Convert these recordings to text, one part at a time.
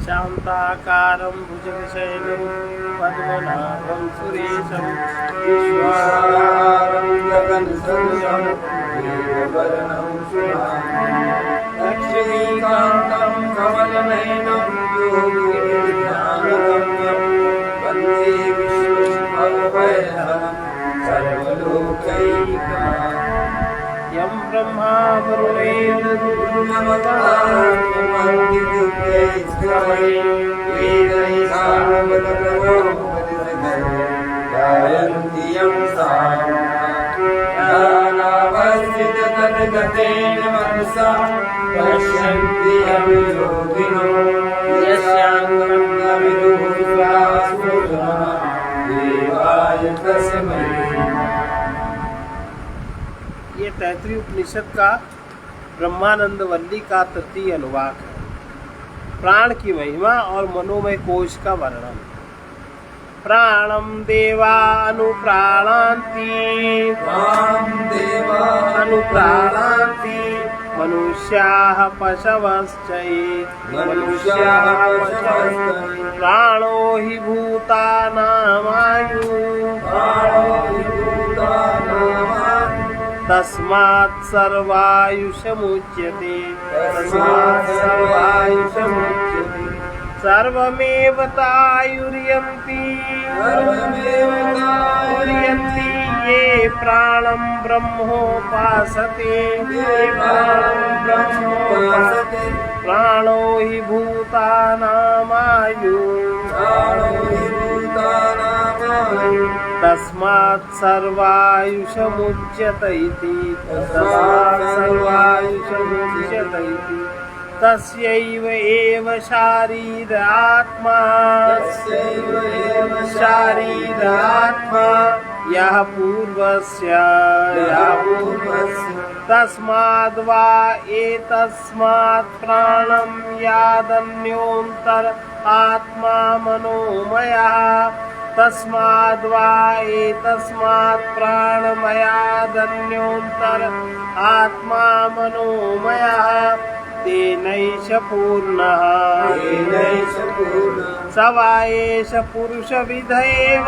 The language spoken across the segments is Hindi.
शान्ताकारं भुजगशयनं पद्मनाभं सुरेशं विश्वाधारं गगनसदृशं मेघवर्णं शुभांगं लक्ष्मीकान्तं कमलनयनं योगिनिर्ध्यानगम्यं वन्दे विश्वशुभवैभवं सर्वलोकैकनाथं। यं ब्रह्मा ये तैतृय उपनिषद का ब्रह्मानंद वल्ली का तृतीय अनुवाक है। प्राण की महिमा और मनोमय कोश का वर्णन। प्राणम देवा अनुप्राणान्ति मनुष्याः पशवश्चैव प्राणो हि भूतानामायुः तस्मात् सर्वायुषमुच्यते सर्वमेव तायुर्यन्ति ये प्राणं ब्रह्मोपासते प्राणो हि भूतानामायुः तस्मात् सर्वायुषमुच्यत इति तस्यैव एव शारीरात्मा यः पूर्वस्य तस्माद् वा एतस्मात् प्राणं यादन्योऽन्तर आत्मा मनोमयः तस्माद् वा एतस्मात् प्राणमयादन्योऽन्तर आत्मा मनोमयः तेनैष पूर्णः स वा एष पुरुषविद एव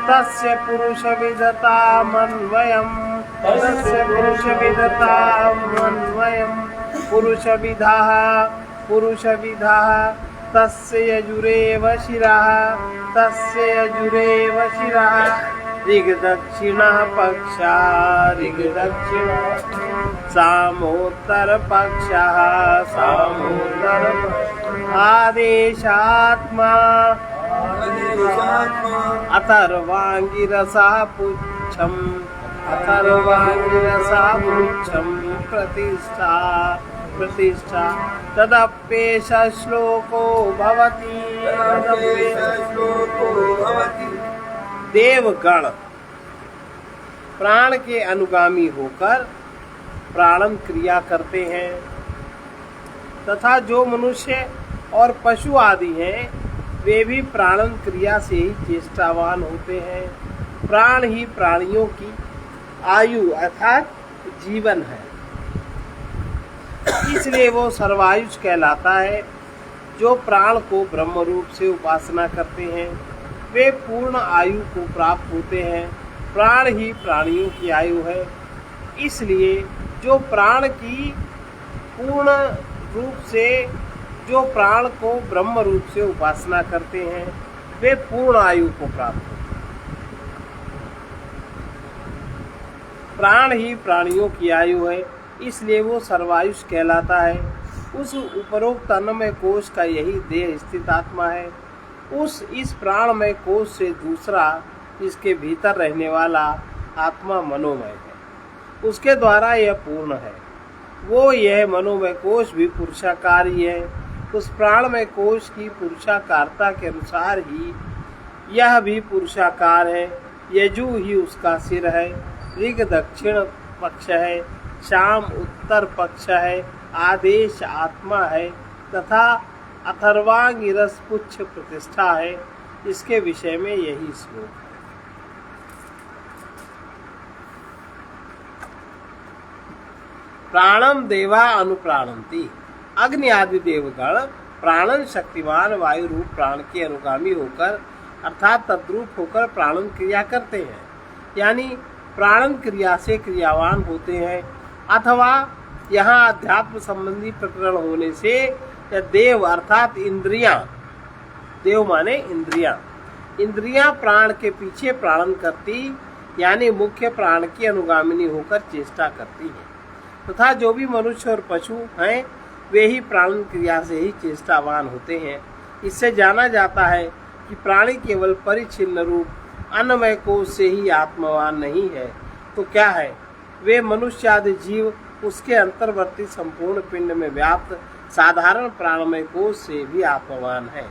तस्य पुरुषविदतामन्वयम् पुरुषविदः तस्य यजुरेव शिरः ऋग्दक्षिणः पक्षः सामोत्तरपक्षः आदेशात्मा अथर्वाङ्गिरसः पुच्छम् प्रतिष्ठा तदप्येष श्लोको भवति। देवगण प्राण के अनुगामी होकर प्राणन क्रिया करते हैं तथा जो मनुष्य और पशु आदि हैं वे भी प्राणन क्रिया से ही चेष्टावान होते हैं। प्राण ही प्राणियों की आयु अर्थात जीवन है, इसलिए वो सर्वायुष कहलाता है। जो प्राण को ब्रह्म रूप से उपासना करते हैं वे पूर्ण आयु को प्राप्त होते हैं। प्राण ही प्राणियों की आयु है, इसलिए जो प्राण की पूर्ण रूप से जो प्राण को ब्रह्म रूप से उपासना करते हैं वे पूर्ण आयु को प्राप्त होते हैं। प्राण ही प्राणियों की आयु है, इसलिए वो सर्वायुष कहलाता है। उस उपरोक्त अन्नमय कोश का यही देह स्थित आत्मा है। इस प्राणमय कोश से दूसरा इसके भीतर रहने वाला आत्मा मनोमय है, उसके द्वारा यह पूर्ण है। वो यह मनोमय कोश भी पुरुषाकारी है। उस प्राणमय कोश की पुरुषाकारता के अनुसार ही यह भी पुरुषाकार है। यजु ही उसका सिर है, ऋग दक्षिण पक्ष है, शाम उत्तर पक्ष है, आदेश आत्मा है तथा अथर्वांगिरस पुच्छ प्रतिष्ठा है। इसके विषय में यही श्लोक है। प्राणम देवा अनुप्राणंती। अग्नि आदि देवगण प्राणन शक्तिमान वायु रूप प्राण के अनुगामी होकर अर्थात तद्रूप होकर प्राणन क्रिया करते हैं, यानी प्राणन क्रिया से क्रियावान होते हैं। अथवा यहाँ अध्यात्म संबंधी प्रकरण होने से या देव अर्थात इंद्रियां, देव माने इंद्रियां, इंद्रियां प्राण के पीछे प्राणन करती यानी मुख्य प्राण की अनुगामिनी होकर चेष्टा करती हैं, तथा जो भी मनुष्य और पशु हैं वे ही प्राणन क्रिया से ही चेष्टावान होते हैं। इससे जाना जाता है कि प्राणी केवल परिच्छिन्न रूप अन्नमय कोश से ही आत्मवान नहीं है तो क्या है, वे मनुष्य आदि जीव उसके अंतर्वर्ती संपूर्ण पिंड में व्याप्त साधारण प्राणमय कोश से भी आत्मवान है।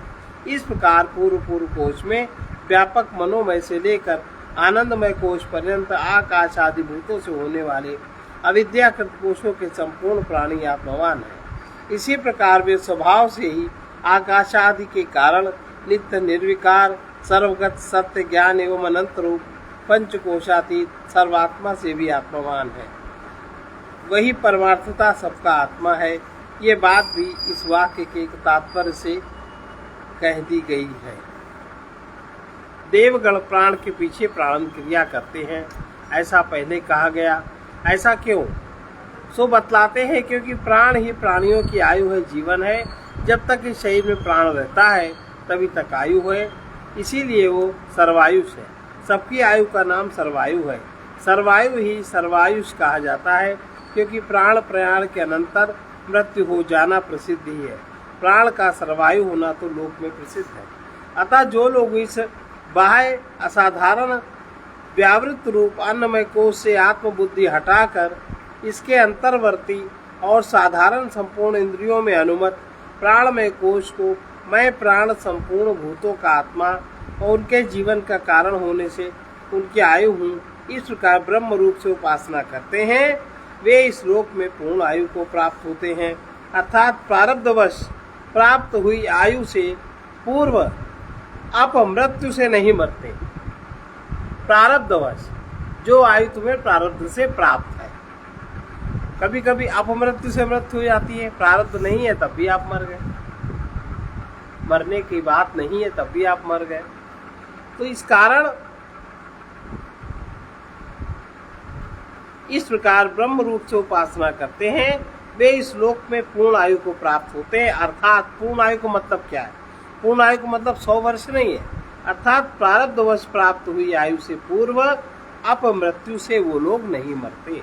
इस प्रकार पूर्व कोश में व्यापक मनोमय से लेकर आनंदमय कोश पर्यंत आकाश आदि भूतों से होने वाले अविद्याकृत कोशों के संपूर्ण प्राणी आत्मवान है। इसी प्रकार वे स्वभाव से ही आकाश आदि के कारण नित्य निर्विकार सर्वगत सत्य ज्ञान एवं अनंत रूप पंचकोशातीत सर्वात्मा से भी आत्मवान है। वही परमार्थता सबका आत्मा है। ये बात भी इस वाक्य के तात्पर्य से कह दी गई है। देवगण प्राण के पीछे प्राणन क्रिया करते हैं, ऐसा पहले कहा गया। ऐसा क्यों? सो बतलाते हैं क्योंकि प्राण ही प्राणियों की आयु है, जीवन है। जब तक इस शरीर में प्राण रहता है तभी तक आयु है, इसीलिए वो सर्वायुष है। सबकी आयु का नाम सर्वायु है। सर्वायु ही सर्वायुष कहा जाता है क्योंकि प्राण प्रयाण के अनंतर मृत्यु हो जाना प्रसिद्ध ही है। प्राण का सर्वायु होना तो लोक में प्रसिद्ध है। अतः जो लोग इस बाह्य असाधारण व्यावृत रूप अन्नमय कोश से आत्मबुद्धि हटाकर इसके अंतर्वर्ती और साधारण संपूर्ण इंद्रियों में अनुमत प्राणमय कोश को मैं प्राण संपूर्ण भूतों का आत्मा और उनके जीवन का कारण होने से उनकी आयु हूँ, इस प्रकार ब्रह्म रूप से उपासना करते हैं, वे इस लोक में पूर्ण आयु को प्राप्त होते हैं। अर्थात प्रारब्धवश प्राप्त हुई आयु से पूर्व अपमृत्यु से नहीं मरते। प्रारब्धवश जो आयु तुम्हें प्रारब्ध से प्राप्त है, कभी कभी अपमृत्यु से मृत्यु हो जाती है, प्रारब्ध नहीं है तब भी आप मर गए, मरने की बात नहीं है तब भी आप मर गए। तो इस कारण इस प्रकार ब्रह्म रूप से उपासना करते हैं, वे इस लोक में पूर्ण आयु को प्राप्त होते हैं। अर्थात पूर्ण आयु को मतलब क्या है? पूर्ण आयु को मतलब 100 वर्ष नहीं है, अर्थात प्रारब्धवश प्राप्त हुई आयु से पूर्व अपमृत्यु से वो लोग नहीं मरते,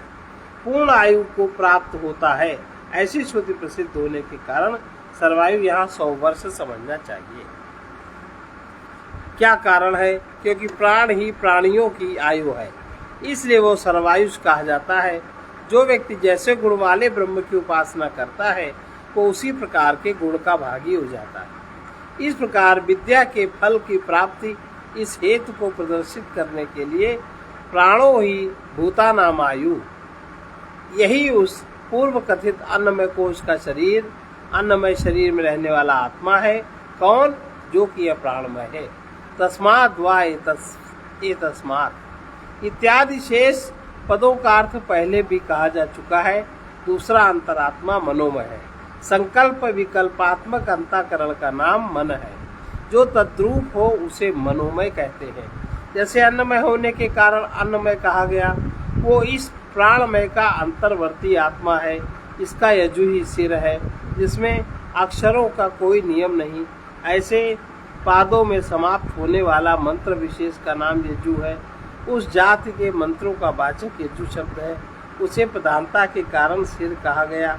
पूर्ण आयु को प्राप्त होता है। ऐसी श्रुति प्रसिद्ध होने के कारण सर्वायु यहाँ 100 वर्ष समझना चाहिए। क्या कारण है? क्योंकि प्राण ही प्राणियों की आयु है, इसलिए वो सर्वायुष कहा जाता है। जो व्यक्ति जैसे गुण वाले ब्रह्म की उपासना करता है वो उसी प्रकार के गुण का भागी हो जाता है। इस प्रकार विद्या के फल की प्राप्ति इस हेतु को प्रदर्शित करने के लिए प्राणों ही भूतानाम आयु, यही उस पूर्व कथित अन्नमय कोश का शरीर, अन्नमय शरीर में रहने वाला आत्मा है। कौन? जो कि यह प्राणमय है। तस्मात् वा तस्मात् इत्यादि शेष पदों का अर्थ पहले भी कहा जा चुका है। दूसरा अंतरात्मा मनोमय है। संकल्प विकल्पात्मक अंतःकरण का नाम मन है। जो तद्रूप हो उसे मनोमय कहते हैं। जैसे अन्नमय होने के कारण अन्नमय कहा गया, वो इस प्राणमय का अंतर्वर्ती आत्मा है। इसका यजु ही सिर है, जिसमें अक्षरों का कोई नियम नहीं। ऐसे पादों में समाप्त होने वाला मंत्र विशेष का नाम यजु है। उस जाति के मंत्रों का वाचक यजु शब्द है। उसे प्रधानता के कारण सिर कहा गया।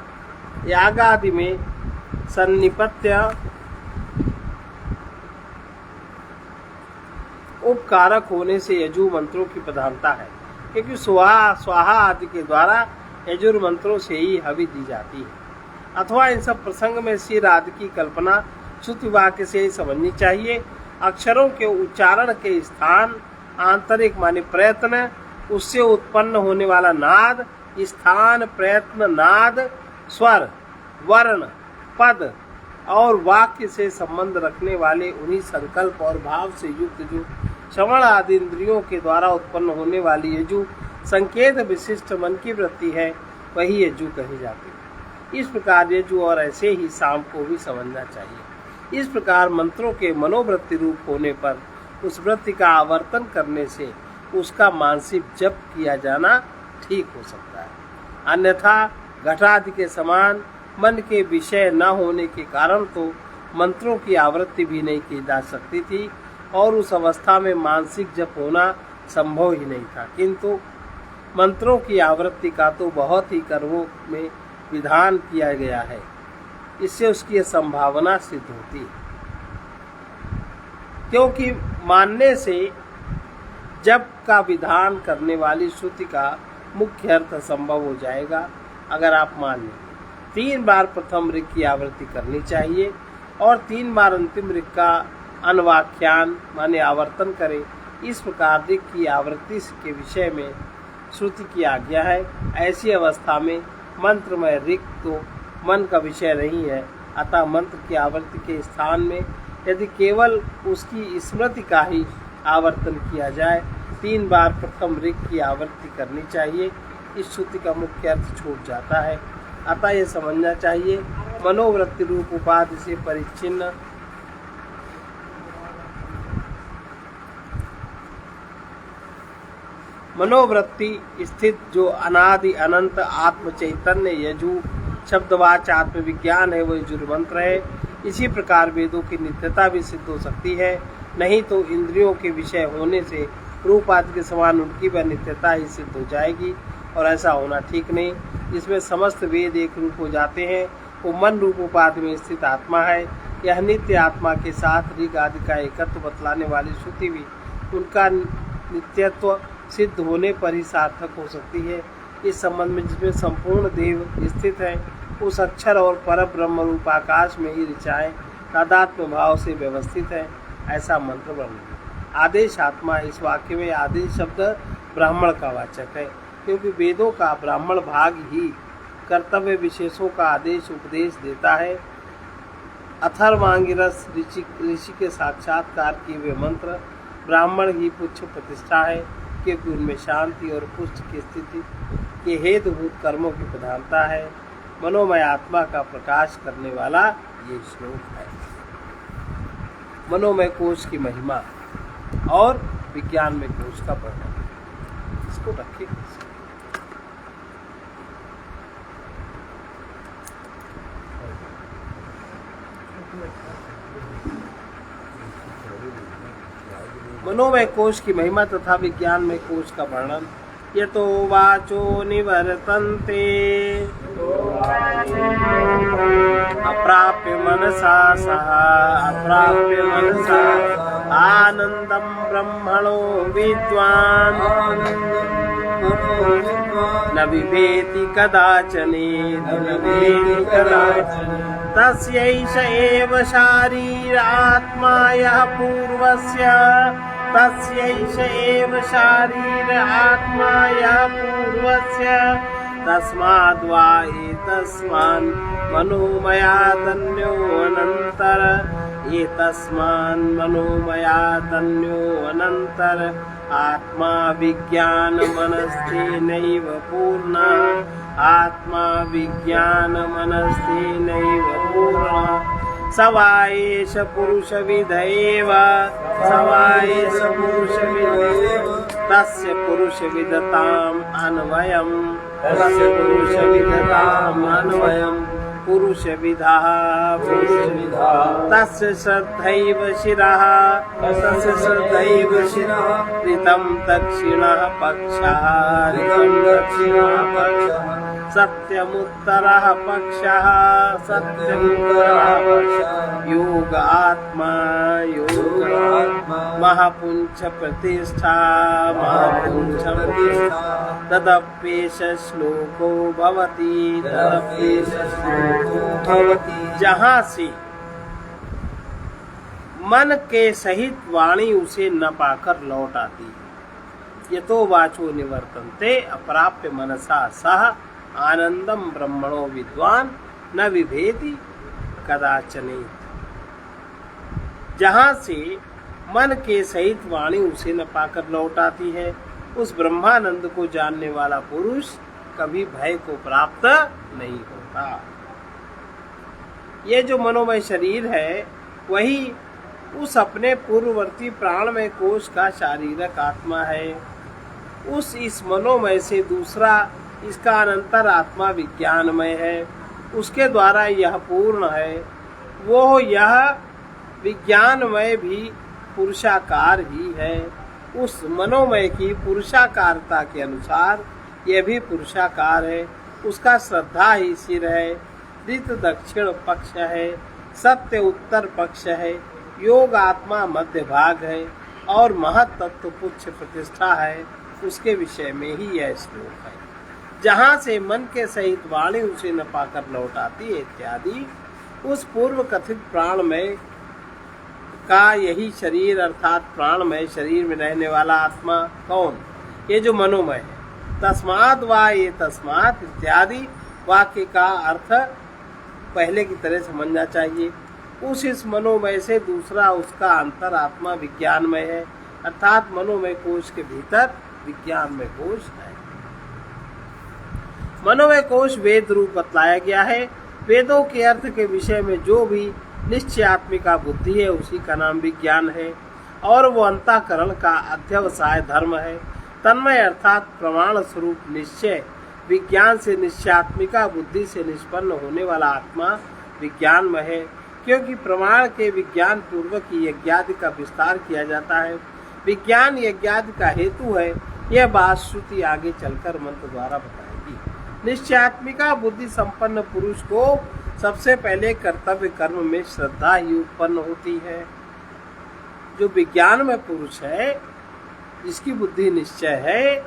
याग आदि में सन्निपत्य उपकारक होने से यजु मंत्रों की प्रधानता है, क्योंकि स्वाहा आदि के द्वारा यजुर मंत्रों से ही हवि दी जाती है। अथवा इन सब प्रसंग में सिर आदि की कल्पना श्रुति वाक्य से ही समझनी चाहिए। अक्षरों के उच्चारण के स्थान आंतरिक माने प्रयत्न, उससे उत्पन्न होने वाला नाद, स्थान, प्रयत्न, नाद, स्वर, वर्ण, पद और वाक्य से संबंध रखने वाले उन्हीं संकल्प और भाव से युक्त जो श्रवण आदि इंद्रियों के द्वारा उत्पन्न होने वाली यजु संकेत विशिष्ट मन की वृत्ति है। वही यजु कहे जाते हैं। इस प्रकार यजु और ऐसे ही साम को भी समझना चाहिए। इस प्रकार मंत्रों के मनोवृत्ति रूप होने पर उस वृत्ति का आवर्तन करने से उसका मानसिक जप किया जाना ठीक हो सकता है। अन्यथा घटादि के समान मन के विषय न होने के कारण तो मंत्रों की आवृत्ति भी नहीं की जा सकती थी और उस अवस्था में मानसिक जप होना संभव ही नहीं था। किंतु मंत्रों की आवृत्ति का तो बहुत ही कर्मों में विधान किया गया है, इससे उसकी संभावना सिद्ध होती है। क्योंकि मानने से जप का विधान करने वाली श्रुति का मुख्य अर्थ संभव हो जाएगा। अगर आप मान लें 3 बार प्रथम ऋग की आवृत्ति करनी चाहिए और 3 बार अंतिम ऋग का अनवाख्यान माने आवर्तन करें। इस प्रकार ऋग की आवृत्ति के विषय में श्रुति की आज्ञा है। ऐसी अवस्था में मंत्रमय ऋग तो मन का विषय नहीं है, अतः मंत्र की आवृत्ति के स्थान में यदि केवल उसकी स्मृति का ही आवर्तन किया जाए, 3 बार प्रथम ऋग की आवृत्ति करनी चाहिए। इस श्रुति का मुख्य अर्थ छूट जाता है। अतः यह समझना चाहिए मनोवृत्ति रूप उपाधि से परिच्छिन्न मनोवृत्ति स्थित जो अनादि अनंत आत्म चैतन्य यजु शब्दवाच आत्मविज्ञान है, वह यजुर मंत्र है। इसी प्रकार वेदों की नित्यता भी सिद्ध हो सकती है, नहीं तो इंद्रियों के विषय होने से रूप आदि के समान उनकी वह नित्यता ही सिद्ध हो जाएगी और ऐसा होना ठीक नहीं। इसमें समस्त वेद एक रूप हो जाते हैं। वो मन रूप उपाधि में स्थित आत्मा है। यह नित्य आत्मा के साथ ऋग आदि का एकत्व बतलाने वाली श्रुति भी उनका नित्यत्व सिद्ध होने पर ही सार्थक हो सकती है। इस संबंध में जिसमें संपूर्ण देव स्थित है, उस अक्षर और पर ब्रह्म रूप आकाश में ही ऋचाएं तादात्म्य भाव से व्यवस्थित है, ऐसा मंत्र वर्णन। आदेश आत्मा, इस वाक्य में आदेश शब्द ब्राह्मण का वाचक है, क्योंकि वेदों का ब्राह्मण भाग ही कर्तव्य विशेषों का आदेश उपदेश देता है। अथर्वांगिरस ऋषि के साक्षात्कार किए हुए मंत्र ब्राह्मण ही पुच्छ प्रतिष्ठा है, क्योंकि उनमें शांति और पुष्ट की स्थिति के हेतुभूत कर्मों की प्रधानता है। मनोमय आत्मा का प्रकाश करने वाला ये श्लोक है। मनोमय कोश की महिमा और विज्ञान में कोश का वर्णन। इसको रखिए। मनोमय कोश की महिमा तथा विज्ञान में कोश का वर्णन। यतो वाचो निवर्तन्ते अप्राप्य मनसा सह अप्राप्य मनसा आनंदम ब्रह्मणो विद्वान् न विभेति कदाचने तस्यैष एव शारीर आत्मा यः पूर्वस्य तस्यैष एव शारीर आत्मा यः पूर्वस्य तस्माद्वा एतस्मान् मनोमयादन्यो अनन्तर एतस्मान् मनोमयादन्यो अनन्तर आत्मा विज्ञान मनस्तेनैव पूर्णा आत्मा विज्ञान मनस्तेनैव पूर्णा सवाएष पुरुषविद एव सवाएष पुरुषविद तस्य पुरुषविदताम् अन्वयम् तस्य पुरुषविदताम् अन्वयम् पुरुषविदः तस्य श्रद्धैव शिरः तस्य श्रद्धैव शिरः ऋतं दक्षिणः पक्षः ऋतं दक्षिणः पक्षः सत्यमुत्तरः पक्षः सत्यमुत्तरः पक्षः योग आत्मा महापुंछ प्रतिष्ठा महापुंछ प्रतिष्ठा तदप्येष श्लोको भवति तदप्येष श्लोको भवति। जहाँ से मन के सहित वाणी उसे न पाकर लौट आती है। यतो वाचो निवर्तन्ते अप्राप्य मनसा सह आनंदम ब्रह्मणो विद्वान न विभेति कदाचने। जहाँ से मन के सहित वाणी उसे न पाकर लौट आती है, उस ब्रह्मानंद को जानने वाला पुरुष कभी भय को प्राप्त नहीं होता। ये जो मनोमय शरीर है वही उस अपने पूर्ववर्ती प्राणमय कोश का शारीरिक आत्मा है। इस मनोमय से दूसरा इसका अनंतर आत्मा विज्ञानमय है, उसके द्वारा यह पूर्ण है। वो यह विज्ञानमय भी पुरुषाकार ही है। उस मनोमय की पुरुषाकारता के अनुसार यह भी पुरुषाकार है। उसका श्रद्धा ही सिर है, ऋत दक्षिण पक्ष है, सत्य उत्तर पक्ष है, योग आत्मा मध्य भाग है और महत तत्व पुच्छ प्रतिष्ठा है। उसके विषय में ही यह श्लोक है। जहाँ से मन के सहित वाणी उसे न पाकर लौट आती है इत्यादि। उस पूर्व कथित प्राणमय का यही शरीर अर्थात प्राणमय शरीर में रहने वाला आत्मा कौन? ये जो मनोमय है। तस्मात् वा ये तस्मात् इत्यादि वाक्य का अर्थ पहले की तरह समझना चाहिए। इस मनोमय से दूसरा उसका अंतर आत्मा विज्ञानमय है, अर्थात मनोमय कोश के भीतर विज्ञानमय कोश है। मनोमय कोश वेद रूप बतलाया गया है। वेदों के अर्थ के विषय में जो भी निश्चयात्मिका बुद्धि है उसी का नाम विज्ञान है और वो अंतःकरण का अध्यवसाय धर्म है। तन्मय अर्थात प्रमाण स्वरूप निश्चय विज्ञान से निश्चयात्मिका बुद्धि से निष्पन्न होने वाला आत्मा विज्ञानमय है, क्योंकि प्रमाण के विज्ञान पूर्वक ही यज्ञादि का विस्तार किया जाता है। विज्ञान यज्ञादि का हेतु है, यह बात श्रुति आगे चलकर मंत्र द्वारा बताएगी। निश्चयात्मिका बुद्धि संपन्न पुरुष को सबसे पहले कर्तव्य कर्म में श्रद्धा ही उत्पन्न होती है। जो विज्ञान में पुरुष है, जिसकी बुद्धि निश्चय है,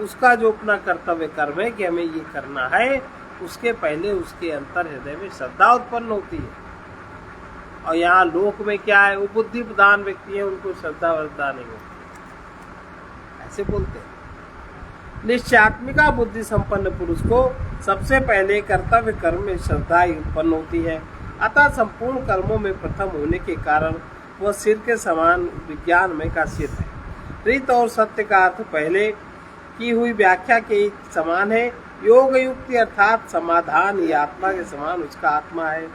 उसका जो अपना कर्तव्य कर्म है कि हमें ये करना है, उसके पहले उसके अंतर हृदय में श्रद्धा उत्पन्न होती है। और यहाँ लोक में क्या है, वो बुद्धि प्रधान व्यक्ति है, उनको श्रद्धा वर्धा नहीं होती, ऐसे बोलते हैं। निश्चयात्मिका बुद्धि संपन्न पुरुष को सबसे पहले कर्तव्य कर्म में श्रद्धा ही उत्पन्न होती है। अतः संपूर्ण कर्मों में प्रथम होने के कारण वह सिर के समान विज्ञानमय का सिर है। ऋत और सत्य का अर्थ पहले की हुई व्याख्या के समान है। योग युक्ति अर्थात समाधान ही आत्मा के समान उसका आत्मा है।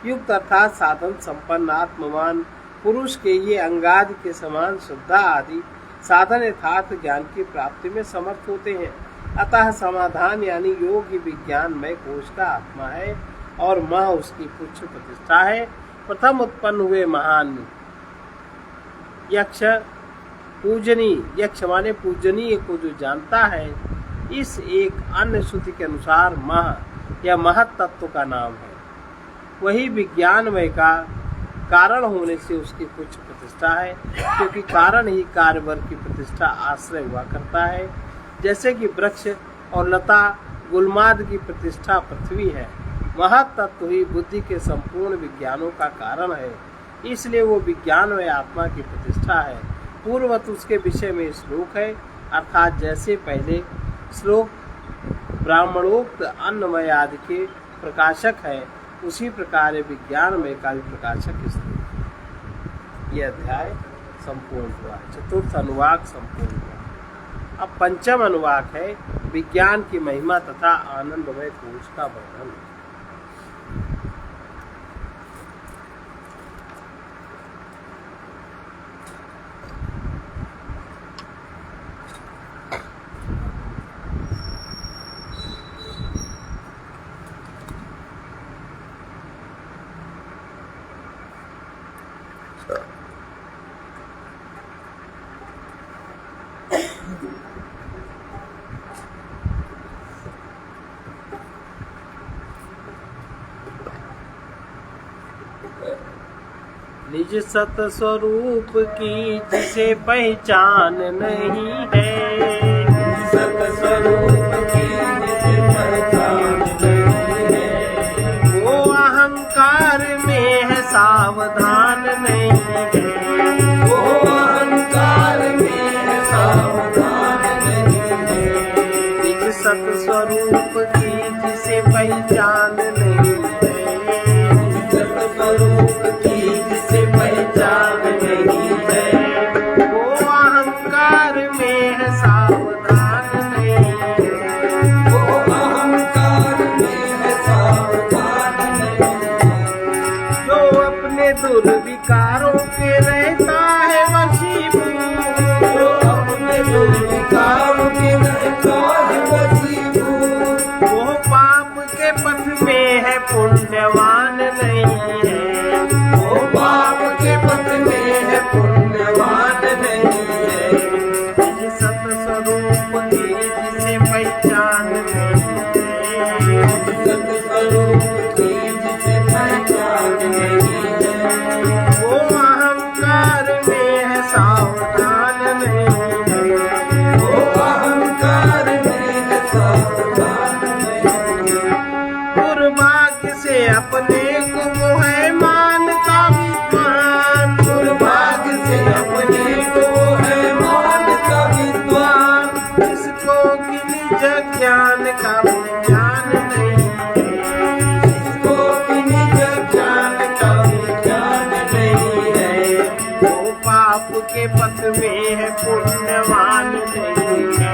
युक्त अर्थात साधन संपन्न आत्मवान पुरुष के ये अंगादि के समान श्रद्धा आदि साधन यथार्थ ज्ञान की प्राप्ति में समर्थ होते हैं। अतः समाधान यानी योग ही विज्ञानमय कोश का आत्मा है और मह उसकी पुच्छ प्रतिष्ठा है। प्रथम उत्पन्न हुए महान यक्ष पूजनीय, यक्ष माने पूजनीय को जो जानता है, इस एक अन्य श्रुति के अनुसार मह या महत तत्व का नाम है। वही विज्ञानमय का कारण होने से उसकी कुछ प्रतिष्ठा है, क्योंकि कारण ही कार्यवर की प्रतिष्ठा आश्रय हुआ करता है। जैसे कि वृक्ष और लता गुलमाद की प्रतिष्ठा पृथ्वी है, महत तत्व ही बुद्धि के संपूर्ण विज्ञानों का कारण है, इसलिए वो विज्ञानमय आत्मा की प्रतिष्ठा है। पूर्ववत उसके विषय में श्लोक है, अर्थात जैसे पहले श्लोक ब्राह्मणोक्त अन्नमय आदि के प्रकाशक है, उसी प्रकार विज्ञानमय का भी प्रकाशक श्लोक। यह अध्याय संपूर्ण हुआ, चतुर्थ अनुवाक संपूर्ण हुआ। अब पंचम अनुवाक है विज्ञान की महिमा तथा आनंदमय कोश का वर्णन। निज सत स्वरूप की जिसे पहचान नहीं है, सत स्वरूप की जिसे पहचान नहीं है, वो अहंकार में है सावधान नहीं है, वो अहंकार में है सावधान नहीं है। निज सत स्वरूप की जिसे पहचान नहीं है, सत स्वरूप की पहचान नहीं है, वो अहंकार में है में है पुण्यवान नहीं है। वो पाप के पथ में है पुण्यवान नहीं है। निज सत्स्वरूप की जिसे पहचान नहीं है। सत्स्वरूप की जिसे पहचान नहीं है। वो अहंकार में है सावधान नहीं है। वो अहंकार में है सावधान नहीं है। दुर्भाग्य से अपने को वो है मानता विद्वान। दुर्भाग्य से अपने को है मानता विद्वान। जिसको कि निज ज्ञान का विज्ञान नहीं है। जिसको कि निज ज्ञान का विज्ञान नहीं है। वो पाप के पथ में है पुण्यवान नहीं है।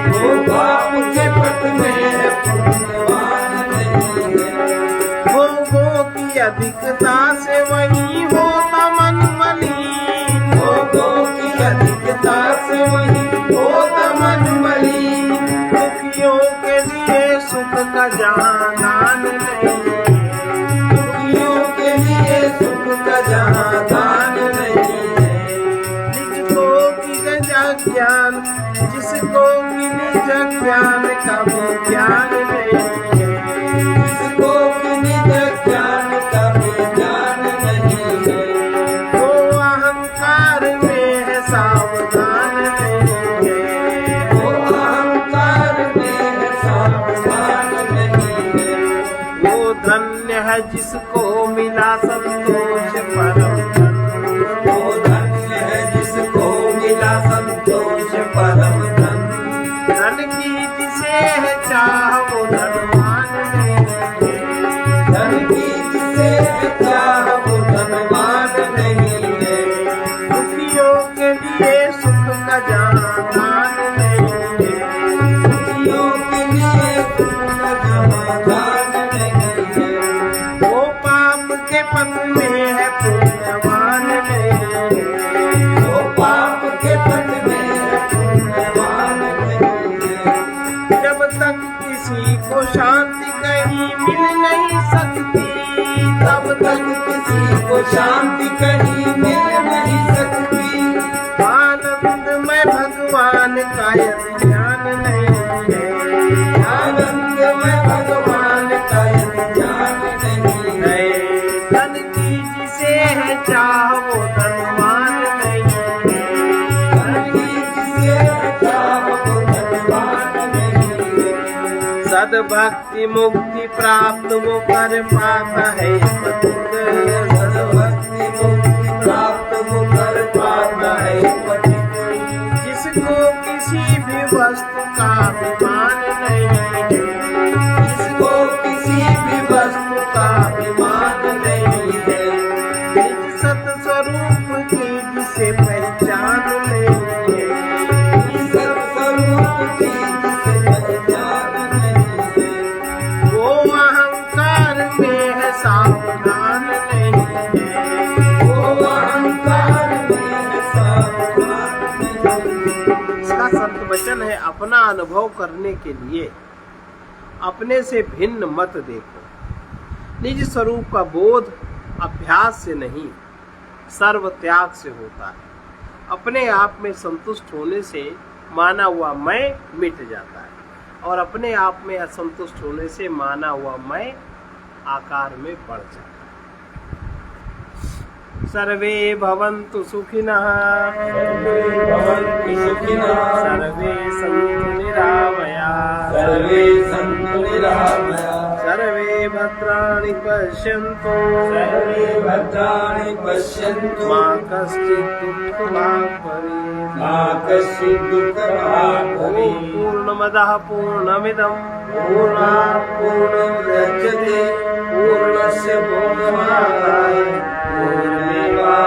वो पाप के पथ में है पुण्यवान नहीं है। भोगों की अधिकता से वही होता मन मलिन। भोगों की अधिकता से वही होता मन मलिन। दुखियों के लिए सुख का जहाँ दान नहीं है। दुखियों के लिए सुख का जहाँ दान नहीं है। जिसको कि निज ज्ञान, जिसको कि निज ज्ञान का विज्ञान नहीं है। जिसको कि निज ज्ञान का विज्ञान नहीं है। वो अहंकार में है सावधान नहीं है। वो अहंकार में है सावधान नहीं है। वो धन्य है जिसको मिला संतोष परम धन। वो धन्य है जिसको मिला संतोष परम धन। धन की जिसे है चाह वो धनवान नहीं है। धन की जिसे है चाह वो धनवान नहीं है। दुखियों के लिए सुख का जहाँ दान नहीं है। दुखियों के लिए सुख का जहाँ दान नहीं है। वो पाप के पथ में है पुण्यवान नहीं है। वो पाप के पथ में है पुण्यवान नहीं है। जब तक किसी को शांति कहीं मिल नहीं सकती, तब तब तक किसी को शांति कहीं मिल नहीं सकती। आनंद में भगवान का यदि ज्ञान नहीं है। आनंद में भगवान का ज्ञान नहीं है। धन की जिसे है चाह वो धनवान नहीं है। धन की जिसे है चाह वो धनवान नहीं है। सद्भक्ति मुक्ति प्राप्त वो कर पाता है पथित। सद्भक्ति मुक्ति प्राप्त वो कर पाता है पथित। जिसको किसी भी वस्तु का अभिमान नहीं है। जिसको किसी भी वस्तु का अभिमान नहीं है। निज सत्स्वरूप की जिसे पहचान नहीं है। इस स्वरूप की जिसे पहचान नहीं है। वो अहंकार में है सावधान नहीं है। वो अहंकार में है सावधान नहीं है। इसका संत वचन है, अपना अनुभव करने के लिए अपने से भिन्न मत देखो। निज स्वरूप का बोध अभ्यास से नहीं, सर्व त्याग से होता है। अपने आप में संतुष्ट होने से माना हुआ मैं मिट जाता है और अपने आप में असंतुष्ट होने से माना हुआ मैं आकार में बढ़ जाता है। सर्वे भवन्तु सुखिनः, भवन्तु सुखिनः, सर्वे सन्तु निरामयाः, सर्वे सन्तु निरामयाः, सर्वे भद्राणि पश्यन्तु, सर्वे भद्राणि पश्यन्तु, मा कश्चित् दुःखभाग् भवेत्, मा कश्चित् दुःखभाग् भवेत्। पूर्णमदः पूर्णमिदं पूर्णात् पूर्णमुदच्यते पूर्णस्य पूर्णमादाय पूर्णमेवावशिष्यते।